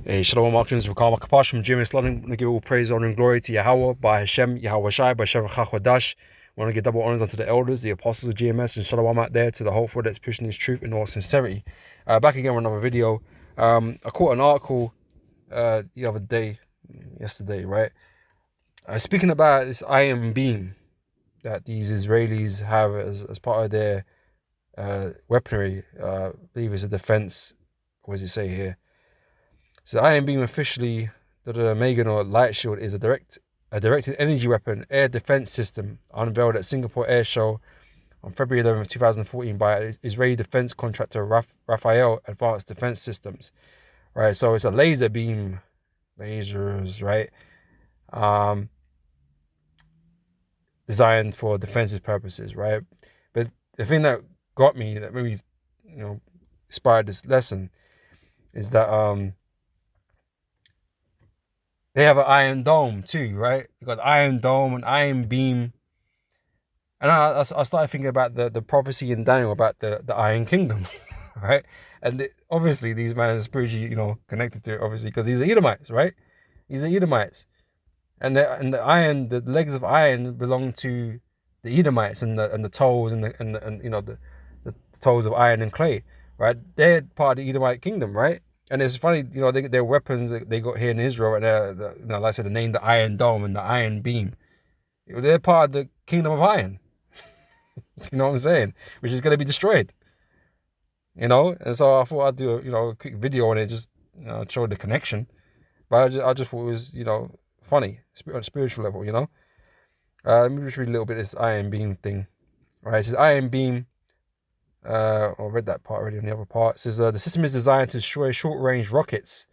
Hey, Shalom Malkins, Rakam Kapash from Jim Islam. Want to give all praise, honor, and glory to Yahweh, by Hashem, Yahweh Shai, by Shem Chachwadash. Want to give double honors unto the elders, the apostles of GMS, and Shalom out there to the whole that's pushing this truth in all sincerity. Back again with another video. I caught an article the other day, yesterday, right? Speaking about this iron beam that these Israelis have as part of their weaponry. I believe it's a defense. What does it say here? So Iron Beam officially, the Megan or Light Shield is a directed energy weapon air defense system unveiled at Singapore Air Show on February 11th, 2014 by Israeli defense contractor Rafael Advanced Defense Systems. Right, so it's a laser beam, lasers, right? Designed for defensive purposes, right? But the thing that got me, that made me, inspired this lesson, is that they have an Iron Dome too, right? You got the Iron Dome and Iron Beam. And I started thinking about the prophecy in Daniel about the Iron Kingdom, right? And obviously these men are spiritually, connected to it, obviously, because these are Edomites, right? These are Edomites. And the legs of iron belong to the Edomites, and the toes and the toes of iron and clay, right? They're part of the Edomite kingdom, right? And it's funny, their weapons that they got here in Israel, and like I said, the name the Iron Dome and the Iron Beam. They're part of the kingdom of iron. You know what I'm saying? Which is going to be destroyed. And so I thought I'd do a quick video on it, just show the connection. But I just thought it was funny on a spiritual level. Let me just read a little bit of this Iron Beam thing. All right, it says Iron Beam. I read that part already on the other part. It says the system is designed to destroy short-range rockets,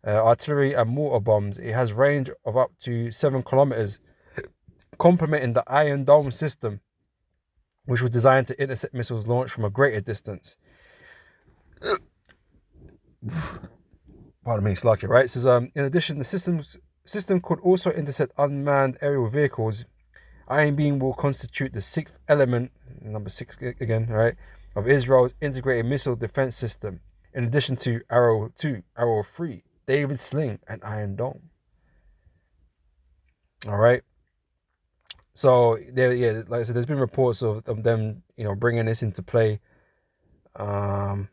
artillery, and mortar bombs. It has range of up to 7 kilometers, complementing the Iron Dome system, which was designed to intercept missiles launched from a greater distance. Pardon me, it's lucky, right? It says in addition, the system could also intercept unmanned aerial vehicles. Iron Beam will constitute the 6th element, number 6 again, right, of Israel's integrated missile defense system, in addition to Arrow 2, Arrow 3, David Sling, and Iron Dome. All right. So like I said, there's been reports of them, bringing this into play. Some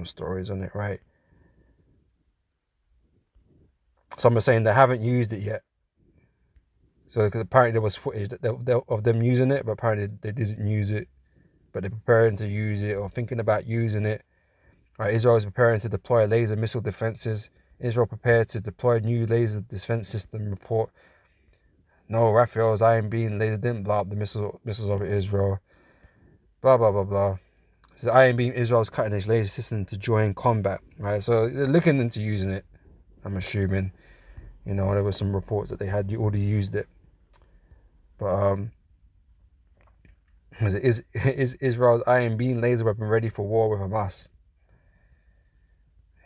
stories on it, right? Some are saying they haven't used it yet. So because apparently there was footage of them using it, but apparently they didn't use it. But they're preparing to use it or thinking about using it. Right, Israel is preparing to deploy laser missile defenses. Israel prepared to deploy new laser defense system. Report. No, Raphael's Iron Beam laser didn't blow up the missiles over Israel. Blah blah blah blah. So Iron Beam, Israel's cutting edge laser system to join combat. Right, so they're looking into using it. I'm assuming. There were some reports that they had already used it. But is Israel's Iron Beam laser weapon ready for war with Hamas?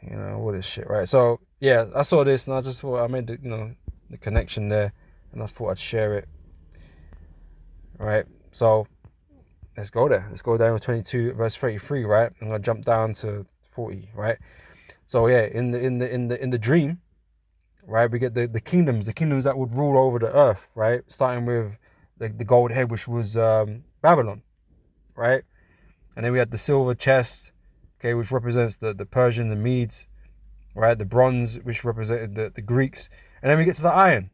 What is shit, right? So yeah, I saw this and I just thought I made the connection there, and I thought I'd share it. All right, so let's go there. Let's go down to 22 verse 33, right? I'm gonna jump down to 40, right? So yeah, in the dream, right, we get the kingdoms that would rule over the earth, right? Starting with the gold head, which was Babylon, right? And then we had the silver chest, okay, which represents the Persian, the Medes, right? The bronze, which represented the Greeks. And then we get to the iron,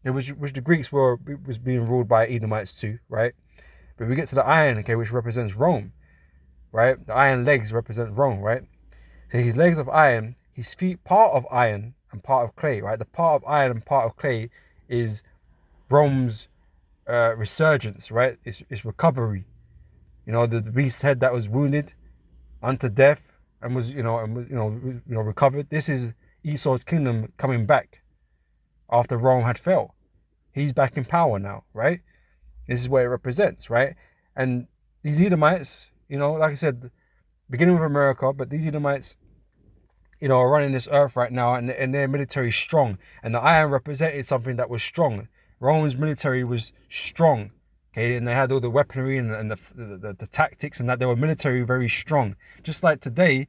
which the Greeks was being ruled by Edomites too, right? But we get to the iron, okay, which represents Rome, right? The iron legs represent Rome, right? So his legs of iron, his feet part of iron and part of clay, right? The part of iron and part of clay is Rome's resurgence, right? It's recovery. The beast's head that was wounded unto death and was recovered. This is Esau's kingdom coming back after Rome had fell. He's back in power now, right? This is what it represents, right? And these Edomites, like I said, beginning with America, but these Edomites, are running this earth right now, and their military is strong. And the iron represented something that was strong. Rome's military was strong, okay, and they had all the weaponry and the tactics, and that they were military very strong. Just like today,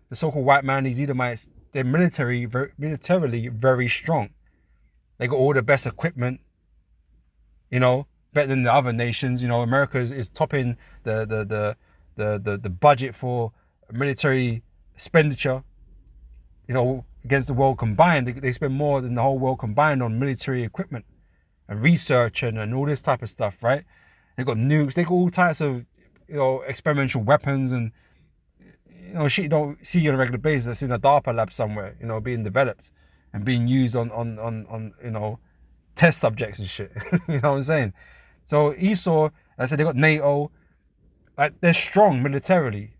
the so-called white man, these Edomites, they're militarily very strong. They got all the best equipment, you know, better than the other nations. You know, America is topping the budget for military expenditure, you know, against the world combined. They spend more than the whole world combined on military equipment and research and all this type of stuff, right? They got nukes, they got all types of, you know, experimental weapons and, you know, shit you don't see on a regular basis. That's in a DARPA lab somewhere, you know, being developed and being used on you know, test subjects and shit. You know what I'm saying? So Esau, like I said, they got NATO, like they're strong militarily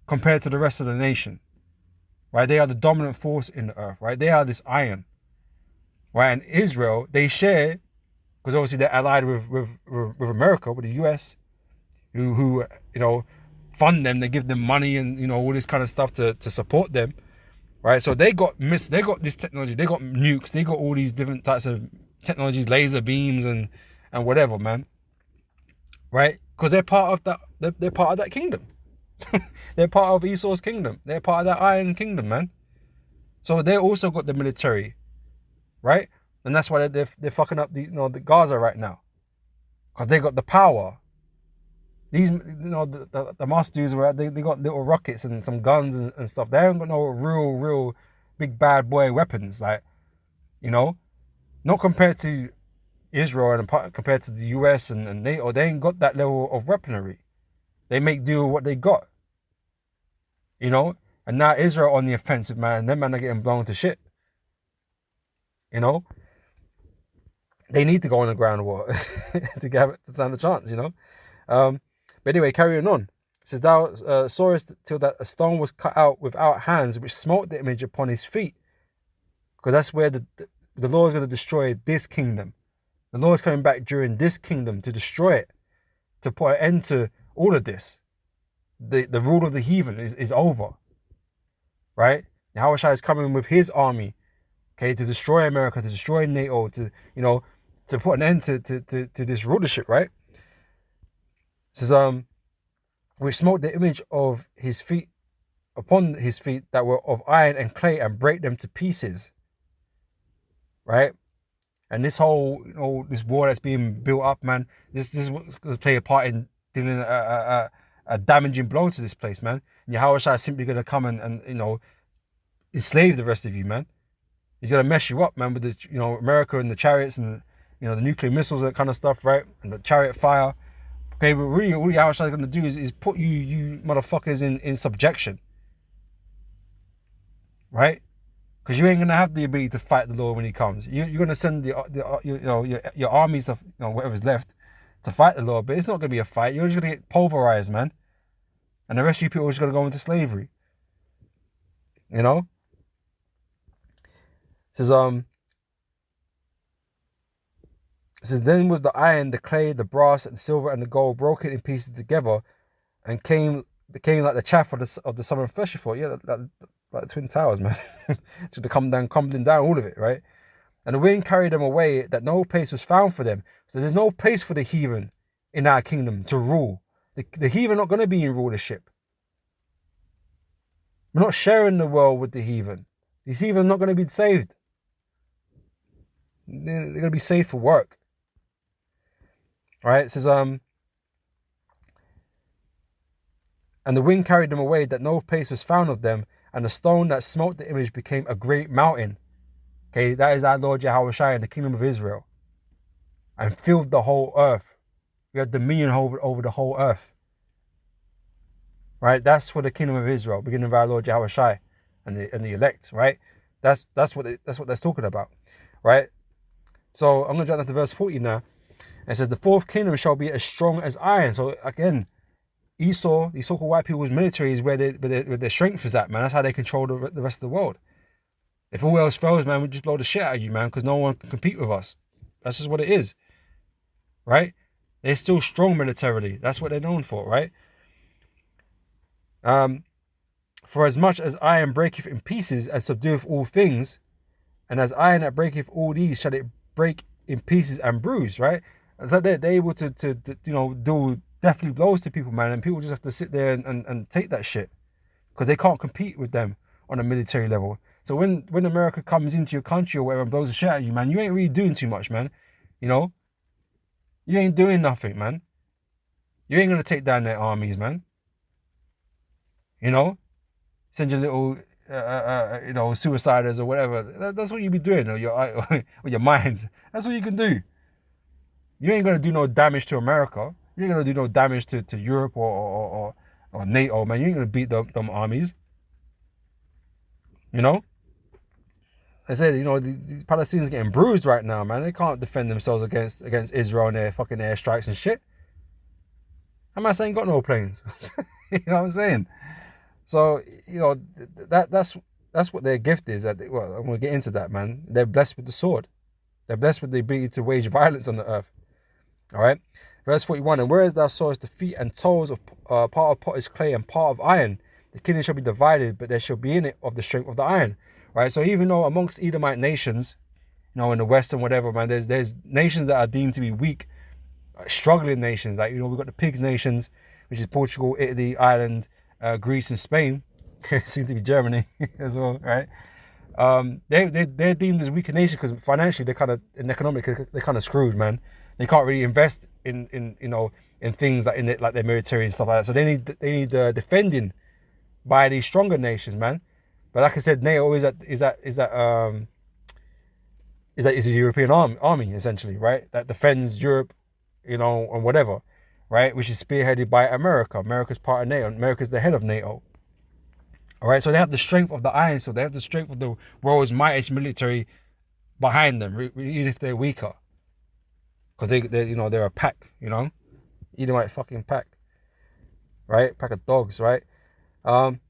compared to the rest of the nation, right? They are the dominant force in the earth, right? They are this iron, right? And Israel, they share, because obviously they're allied with America, with the US, who you know, fund them, they give them money and, you know, all this kind of stuff to support them, right? So they got this technology, they got nukes, they got all these different types of technologies, laser beams and whatever, man, right? Because they're part of that, they're part of that kingdom. They're part of Esau's kingdom. They're part of that iron kingdom, man. So they also got the military, right? And that's why they're fucking up the, you know, the Gaza right now, because they got the power. These, you know, the master dudes, they got little rockets and some guns and stuff. They haven't got no real big bad boy weapons, like, you know, not compared to Israel and compared to the US and NATO. They ain't got that level of weaponry. They make do with what they got, you know. And now Israel on the offensive, man, and them man are getting blown to shit, you know. They need to go on the ground war to stand a chance, you know. But anyway, carrying on. It says, thou sawest till that a stone was cut out without hands, which smote the image upon his feet. Because that's where the Lord is going to destroy this kingdom. The Lord is coming back during this kingdom to destroy it, to put an end to all of this. The rule of the heathen is over, right? Yahushua is coming with his army, okay, to destroy America, to destroy NATO, to, you know, to put an end to this rulership, right? It says, which smote the image of his feet upon his feet that were of iron and clay, and break them to pieces, right? And this whole, you know, this war that's being built up, man, this is what's going to play a part in dealing a damaging blow to this place, man. And Yahushua is simply going to come and, you know, enslave the rest of you, man. He's going to mess you up, man, with the, you know, America and the chariots and, you know, the nuclear missiles and that kind of stuff, right? And the chariot fire. Okay, but really, all Yahushua is going to do is put you motherfuckers in subjection, right? Because you ain't going to have the ability to fight the Lord when he comes. You're going to send your armies of, you know, whatever's left to fight the Lord, but it's not going to be a fight. You're just going to get pulverized, man. And the rest of you people are just going to go into slavery. You know? It says, then was the iron, the clay, the brass, and the silver, and the gold broken in pieces together, and became like the chaff of the summer festival. Yeah, like the Twin Towers, man. So they crumbling down, all of it, right? And the wind carried them away, that no place was found for them. So there's no place for the heathen in our kingdom to rule. The heathen are not going to be in rulership. We're not sharing the world with the heathen. These heathen are not going to be saved. They're going to be saved for work. All right, it says, and the wind carried them away, that no place was found of them, and the stone that smote the image became a great mountain. Okay, that is our Lord Yahushua in the kingdom of Israel, and filled the whole earth. We have dominion over the whole earth. Right, that's for the kingdom of Israel, beginning of our Lord Yahushua and the elect. Right, that's what that's talking about. Right, so I'm gonna jump down to verse 40 now. It says, the fourth kingdom shall be as strong as iron. So again, Esau, these so-called white people's military is where their strength is at, man. That's how they control the rest of the world. If all else fails, man, we just blow the shit out of you, man, because no one can compete with us. That's just what it is, right? They're still strong militarily. That's what they're known for, right? For as much as iron breaketh in pieces and subdueth all things, and as iron that breaketh all these, shall it break in pieces and bruise, right? So they're able to you know, do definitely blows to people, man, and people just have to sit there and take that shit, because they can't compete with them on a military level. So when America comes into your country or whatever and blows a shit at you, man, you ain't really doing too much, man. You know, you ain't doing nothing, man. You ain't gonna take down their armies, man. You know, send your little, suiciders or whatever. That's what you be doing, or your minds. That's what you can do. You ain't gonna do no damage to America. You ain't gonna do no damage to Europe or NATO, man. You ain't gonna beat them armies. You know? I said, the Palestinians are getting bruised right now, man. They can't defend themselves against Israel and their fucking airstrikes and shit. Hamas ain't got no planes. You know what I'm saying? So, that's what their gift is. Well, I'm gonna get into that, man. They're blessed with the sword. They're blessed with the ability to wage violence on the earth. All right? Verse 41, and whereas thou sawest the feet and toes of part of potter's clay and part of iron, the kingdom shall be divided, but there shall be in it of the strength of the iron. Right? So even though amongst Edomite nations, in the West and whatever, man, there's nations that are deemed to be weak, struggling nations. Like, we've got the pigs nations, which is Portugal, Italy, Ireland, Greece, and Spain. Seem to be Germany as well, right? They're deemed as weaker nations because financially they're kind of, and economically they're kind of screwed, man. They can't really invest in things like their military and stuff like that. So they need defending by these stronger nations, man. But like I said, NATO is a European army essentially, right? That defends Europe, and whatever, right? Which is spearheaded by America. America's part of NATO. America's the head of NATO. All right, so they have the strength of the iron. So they have the strength of the world's mightiest military behind them, even if they're weaker. Because they're a pack, Edomite fucking pack, right? Pack of dogs, right? It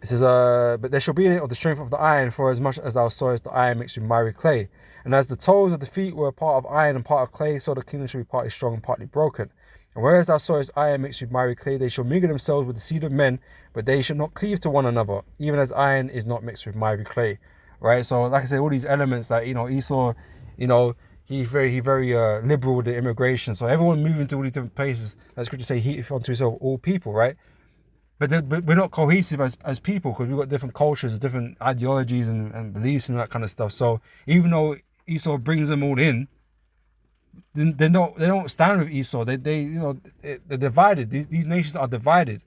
says, but there shall be in it of the strength of the iron, for as much as thou sawest the iron mixed with miry clay. And as the toes of the feet were a part of iron and part of clay, so the kingdom shall be partly strong and partly broken. And whereas thou sawest iron mixed with miry clay, they shall mingle themselves with the seed of men, but they shall not cleave to one another, even as iron is not mixed with miry clay. Right? So, like I said, all these elements that, Esau, he's very liberal with the immigration. So everyone moving to all these different places. That's good to say, he unto himself all people, right? But we're not cohesive as people because we've got different cultures, different ideologies and beliefs and that kind of stuff. So even though Esau brings them all in, they don't stand with Esau. They're divided. These nations are divided.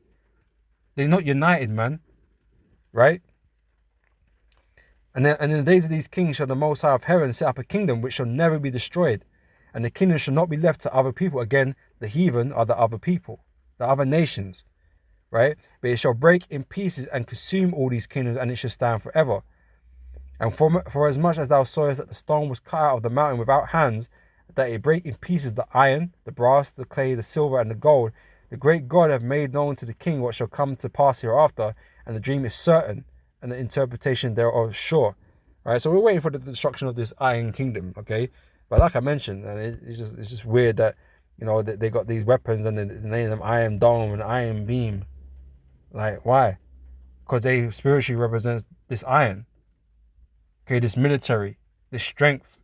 They're not united, man. Right? And in the days of these kings shall the Most High of heaven set up a kingdom which shall never be destroyed, and the kingdom shall not be left to other people. Again, the heathen are the other people, the other nations. Right? But it shall break in pieces and consume all these kingdoms, and it shall stand forever. And for as much as thou sawest that the stone was cut out of the mountain without hands, that it break in pieces the iron, the brass, the clay, the silver, and the gold, the great God hath made known to the king what shall come to pass hereafter, and the dream is certain, and the interpretation thereof sure. Right? So we're waiting for the destruction of this iron kingdom, okay? But like I mentioned, it's just weird that, they got these weapons and they name them Iron Dome and Iron Beam. Like, why? Because they spiritually represent this iron. Okay, this military, this strength.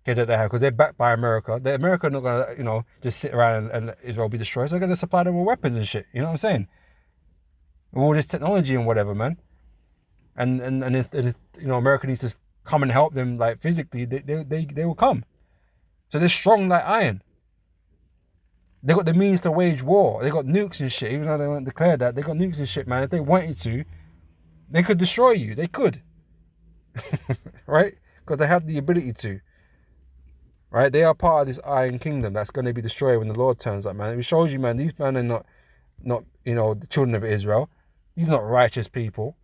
Okay, that they have, because they're backed by America. America not gonna, just sit around and let Israel be destroyed. So they're gonna supply them with weapons and shit. You know what I'm saying? All this technology and whatever, man. And if America needs to come and help them, like, physically, they will come. So they're strong like iron. They got the means to wage war. They got nukes and shit. Even though they weren't declared that, they got nukes and shit, man. If they wanted to, they could destroy you. They could. Right? Because they have the ability to. Right? They are part of this iron kingdom that's going to be destroyed when the Lord turns up, man. It shows you, man, these men are not the children of Israel. These are not righteous people.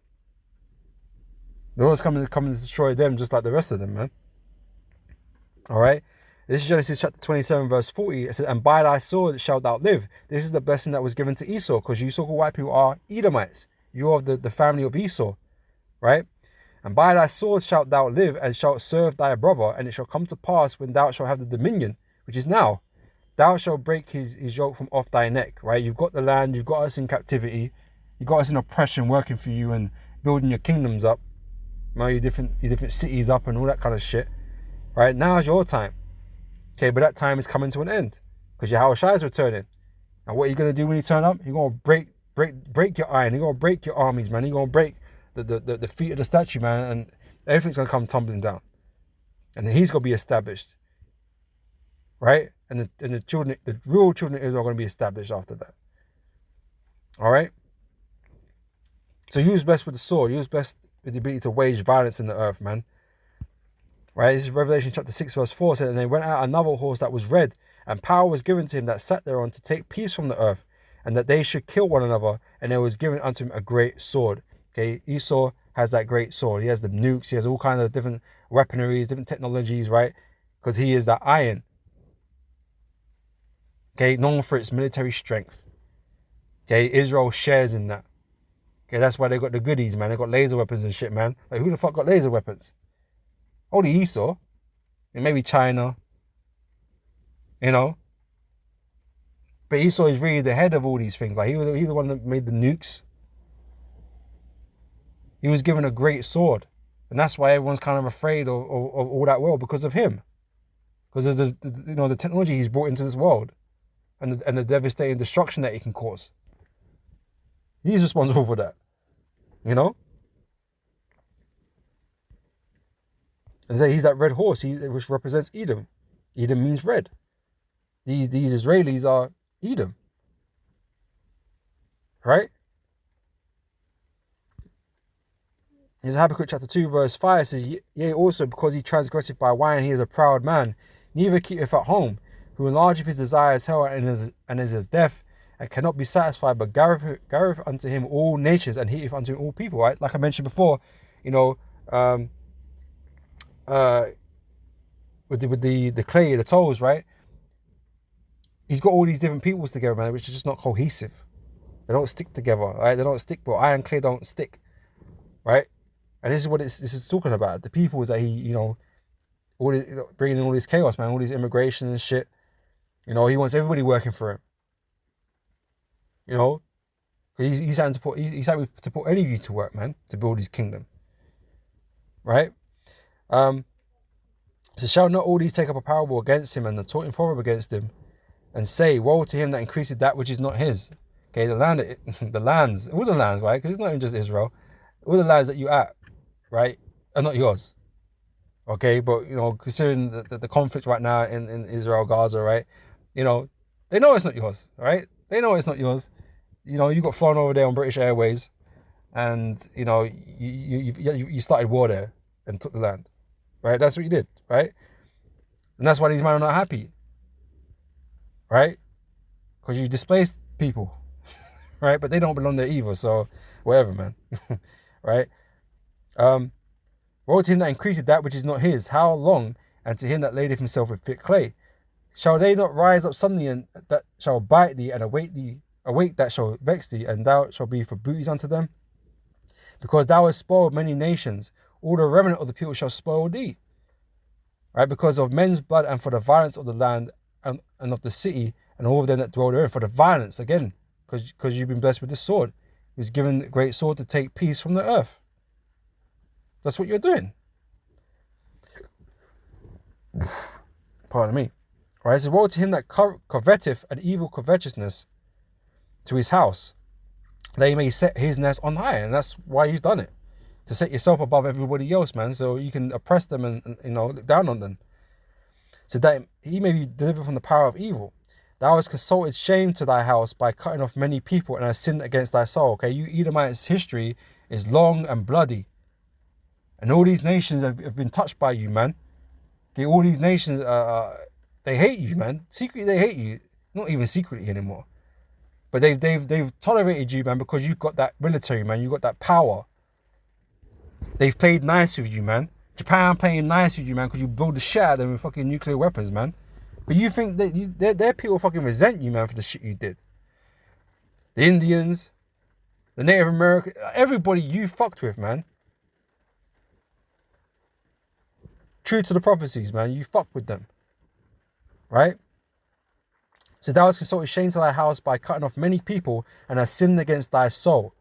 The Lord's coming to destroy them just like the rest of them, man. All right? This is Genesis chapter 27, verse 40. It says, and by thy sword shalt thou live. This is the blessing that was given to Esau, because you so-called white people are Edomites. You are of the family of Esau, right? And by thy sword shalt thou live, and shalt serve thy brother, and it shall come to pass when thou shalt have the dominion, which is now. Thou shalt break his yoke from off thy neck, right? You've got the land, you've got us in captivity, you've got us in oppression, working for you and building your kingdoms up, your different cities up and all that kind of shit, right? Now is your time. Okay, but that time is coming to an end because Yahushua is returning. And what are you going to do when you turn up? You're going to break break your iron. He's gonna break your armies, man. He's gonna break the feet of the statue, man, and everything's gonna come tumbling down. And then he's gonna be established. Right? And the real children of Israel are gonna be established after that. Alright? So use best with the sword, use best with the ability to wage violence in the earth, man. Right? This is Revelation chapter 6, verse 4 said, and they went out another horse that was red, and power was given to him that sat thereon to take peace from the earth, and that they should kill one another, and there was given unto him a great sword. Okay, Esau has that great sword. He has the nukes, he has all kinds of different weaponry, different technologies, right? Because he is that iron. Okay, known for its military strength. Okay, Israel shares in that. Okay, that's why they got the goodies, man. They got laser weapons and shit, man. Like, who the fuck got laser weapons? Only Esau. And maybe China. You know? But Esau is really the head of all these things. Like, he's the one that made the nukes. He was given a great sword. And that's why everyone's kind of afraid of all that world, because of him. Because of the technology he's brought into this world. And the devastating destruction that he can cause. He's responsible for that. You know? And so he's that red horse, which represents Edom. Edom means red. These Israelis are Edom. Right? In Habakkuk chapter 2, verse 5 says, yea, also because he transgresseth by wine, he is a proud man, neither keepeth at home, who enlargeth his desires hell and is as deaf, and cannot be satisfied, but gathereth unto him all nations, and heateth unto him all people, right? Like I mentioned before, with the clay, the toes, right? He's got all these different peoples together, man, which is just not cohesive. They don't stick together, right? They don't stick, but iron clay don't stick, right? And this is what this is talking about. The peoples that he, bringing in all this chaos, man, all this immigration and shit. He wants everybody working for him. He's having to put any of you to work, man, to build his kingdom. Right? So shall not all these take up a parable against him and a taunting proverb against him, and say, woe to him that increases that which is not his. Okay, all the lands, right? Because it's not even just Israel. All the lands that you at, right, are not yours. Okay, but considering the conflict right now in Israel, Gaza, right? They know it's not yours, right? They know it's not yours. You got flown over there on British Airways, and you started war there and took the land, right? That's what you did, right? And that's why these men are not happy, right? Because you displaced people, right? But they don't belong there either, so whatever, man, right? Woe to him that increaseth that which is not his. How long? And to him that ladeth himself with thick clay. Shall they not rise up suddenly, and that shall bite thee, and awake that shall vex thee, and thou shalt be for booties unto them? Because thou hast spoiled many nations, all the remnant of the people shall spoil thee. Right? Because of men's blood, and for the violence of the land, and of the city, and all of them that dwell therein. For the violence, again, because you've been blessed with this sword. He was given a great sword to take peace from the earth. That's what you're doing. Pardon me. Right? It says, woe to him that coveteth an evil covetousness to his house, that he may set his nest on high. And that's why you've done it. To set yourself above everybody else, man, so you can oppress them and look down on them. So that he may be delivered from the power of evil. Thou hast consulted shame to thy house by cutting off many people, and hast sinned against thy soul. Okay, you Edomites' history is long and bloody. And all these nations have been touched by you, man. Okay, all these nations, they hate you, man. Secretly, they hate you. Not even secretly anymore. But they've tolerated you, man, because you've got that military, man. You've got that power. They've played nice with you, man. Japan playing nice with you, man, because you build the shit out of them with fucking nuclear weapons, man. But you think that their people fucking resent you, man, for the shit you did. The Indians, the Native Americans, everybody you fucked with, man. True to the prophecies, man. You fuck with them. Right? So thou hast consulted shame to thy house by cutting off many people, and hast sinned against thy soul.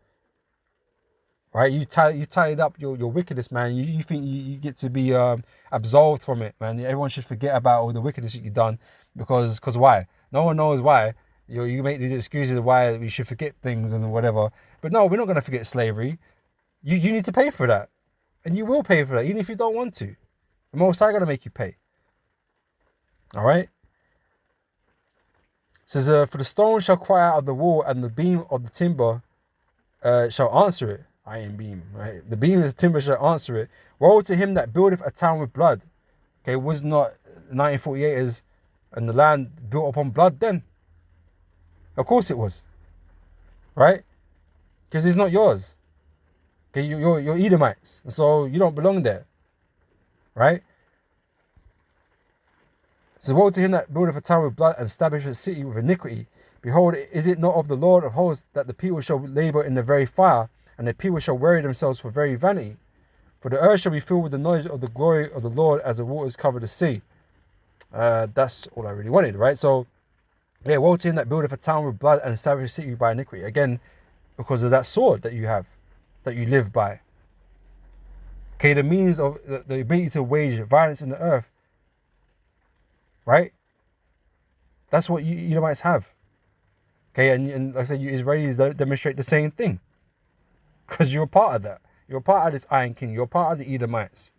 Right? You tallied up your wickedness, man. You think you get to be absolved from it, man. Everyone should forget about all the wickedness that you've done. Because why? No one knows why. You make these excuses why we should forget things and whatever. But no, we're not going to forget slavery. You need to pay for that. And you will pay for that, even if you don't want to. The Most High going to make you pay. All right? It says, for the stone shall cry out of the wall, and the beam of the timber shall answer it. Iron beam, right? The beam of the timber shall answer it. Woe to him that buildeth a town with blood. Okay, was not 1948ers and the land built upon blood then? Of course it was. Right? Because it's not yours. Okay, you're Edomites. So you don't belong there. Right? So woe to him that buildeth a town with blood and establisheth a city with iniquity. Behold, is it not of the Lord of hosts that the people shall labour in the very fire, and the people shall weary themselves for very vanity? For the earth shall be filled with the knowledge of the glory of the Lord as the waters cover the sea. That's all I really wanted, right? So, yeah, woe to him that buildeth a town with blood and establisheth a city by iniquity. Again, because of that sword that you have, that you live by. Okay, the means of the ability to wage violence in the earth. Right? That's what you Edomites have. Okay, and like I said, you Israelis demonstrate the same thing. Because you're a part of that. You're a part of this Iron King. You're a part of the Edomites.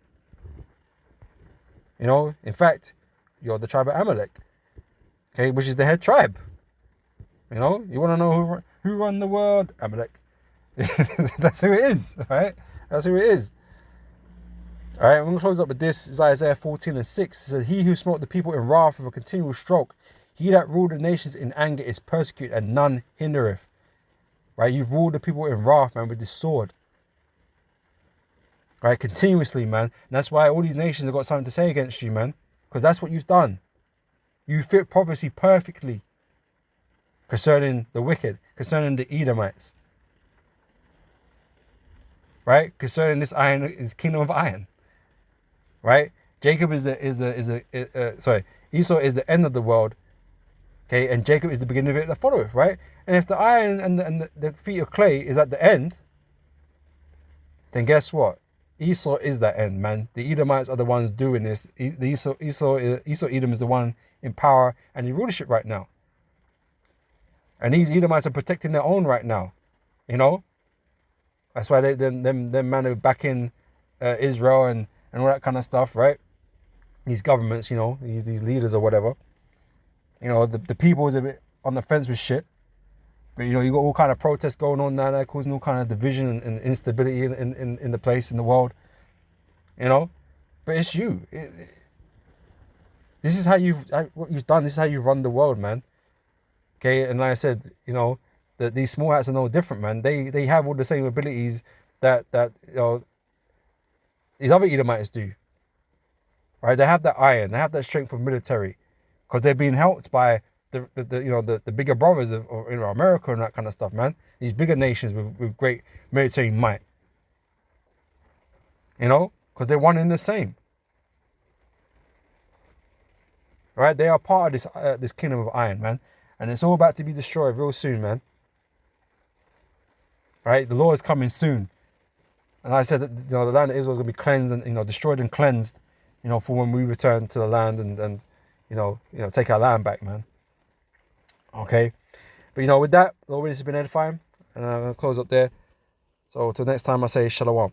You know, in fact, you're the tribe of Amalek. Okay, which is the head tribe. You know, you want to know who run the world? Amalek. That's who it is, right? That's who it is. All right, I'm going to close up with this. It's Isaiah 14:6. It says, he who smote the people in wrath with a continual stroke, he that ruled the nations in anger is persecuted, and none hindereth. Right, you've ruled the people in wrath, man, with this sword. Right, continuously, man. And that's why all these nations have got something to say against you, man. Because that's what you've done. You fit prophecy perfectly concerning the wicked, concerning the Edomites. Right, concerning this kingdom of iron. Right, Jacob Esau is the end of the world. Okay, and Jacob is the beginning of it that followeth. Right, and if the iron and the feet of clay is at the end, then guess what? Esau is that end, man. The Edomites are the ones doing this. Esau Edom is the one in power and in rulership right now. And these Edomites are protecting their own right now. You know, that's why them man are backing Israel and all that kind of stuff, right? These governments, you know, these leaders or whatever. You know, the people is a bit on the fence with shit. But, you know, you got all kind of protests going on now that causing all kind of division and instability in the place, in the world. You know? But it's you. This is what you've done. This is how you run the world, man. Okay? And like I said, you know, these small hats are no different, man. They have all the same abilities that you know, these other Edomites do. Right? They have that iron. They have that strength of military. Because they're being helped by the bigger brothers of America and that kind of stuff, man. These bigger nations with great military might. You know, because they're one and the same. Right? They are part of this kingdom of iron, man. And it's all about to be destroyed real soon, man. Right? The Lord is coming soon. And like I said, that, you know, the land of Israel is going to be cleansed and, you know, destroyed and cleansed, you know, for when we return to the land and you know, take our land back, man. Okay, but you know, with that, Lord, this has been edifying, and I'm gonna close up there. So till next time, I say shalom.